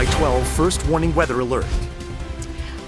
12 first warning weather alert.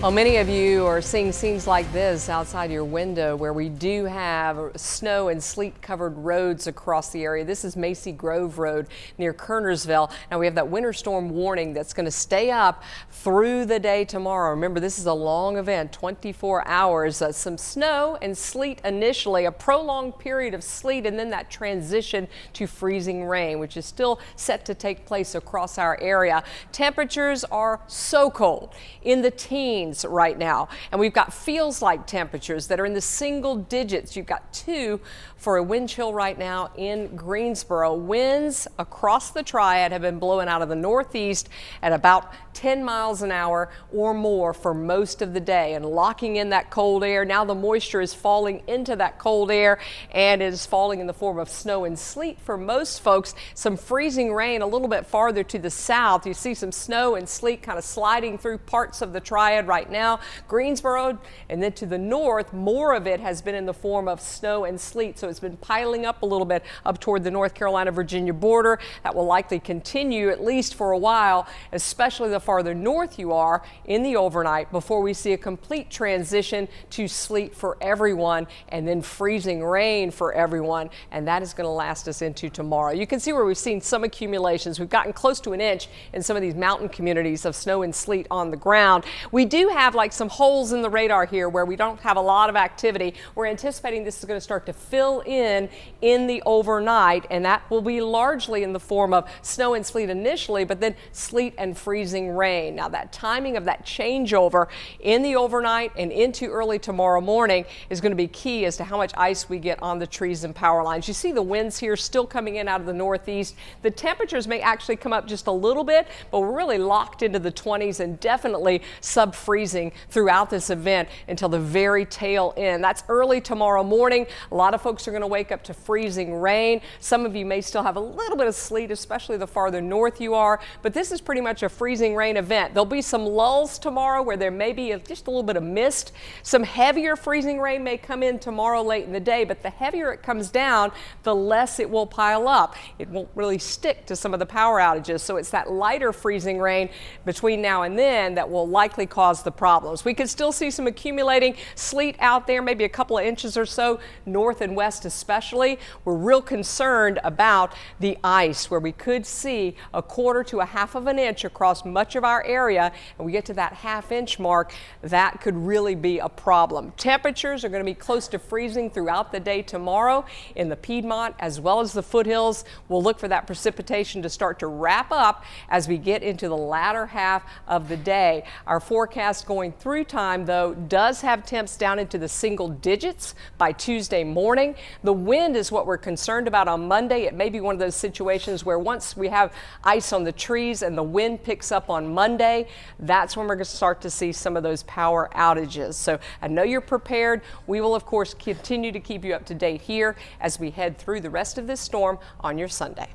Well, many of you are seeing scenes like this outside your window where we do have snow and sleet covered roads across the area. This is Macy Grove Road near Kernersville. Now we have that winter storm warning that's going to stay up through the day tomorrow. Remember, this is a long event, 24 hours. Some snow and sleet initially, a prolonged period of sleet, and then that transition to freezing rain, which is still set to take place across our area. Temperatures are so cold, in the teens right now, and we've got feels like temperatures that are in the single digits. You've got 2 for a wind chill right now in Greensboro. Winds across the Triad have been blowing out of the northeast at about 10 miles an hour or more for most of the day and locking in that cold air. Now the moisture is falling into that cold air and it is falling in the form of snow and sleet for most folks. Some freezing rain a little bit farther to the south. You see some snow and sleet kind of sliding through parts of the Triad right now. Greensboro, and then to the north, more of it has been in the form of snow and sleet. So it's been piling up a little bit up toward the North Carolina-Virginia border. That will likely continue at least for a while, especially the farther north you are in the overnight, before we see a complete transition to sleet for everyone and then freezing rain for everyone. And that is going to last us into tomorrow. You can see where we've seen some accumulations. We've gotten close to an inch in some of these mountain communities of snow and sleet on the ground. We do have like some holes in the radar here where we don't have a lot of activity. We're anticipating this is going to start to fill in the overnight, and that will be largely in the form of snow and sleet initially, but then sleet and freezing rain. Now that timing of that changeover in the overnight and into early tomorrow morning is going to be key as to how much ice we get on the trees and power lines. You see the winds here still coming in out of the northeast. The temperatures may actually come up just a little bit, but we're really locked into the 20s and definitely sub-freezing throughout this event until the very tail end. That's early tomorrow morning. A lot of folks are going to wake up to freezing rain. Some of you may still have a little bit of sleet, especially the farther north you are, but this is pretty much a freezing rain event. There'll be some lulls tomorrow where there may be just a little bit of mist. Some heavier freezing rain may come in tomorrow late in the day, but the heavier it comes down, the less it will pile up. It won't really stick to some of the power outages, so it's that lighter freezing rain between now and then that will likely cause the problems. We could still see some accumulating sleet out there, maybe a couple of inches or so, north and west especially. We're real concerned about the ice, where we could see a quarter to a half of an inch across much of our area, and we get to that half-inch mark, that could really be a problem. Temperatures are going to be close to freezing throughout the day tomorrow in the Piedmont as well as the foothills. We'll look for that precipitation to start to wrap up as we get into the latter half of the day. Our forecast going through time, though, does have temps down into the single digits by Tuesday morning. The wind is what we're concerned about on Monday. It may be one of those situations where once we have ice on the trees and the wind picks up on Monday, that's when we're going to start to see some of those power outages. So I know you're prepared. We will, of course, continue to keep you up to date here as we head through the rest of this storm on your Sunday.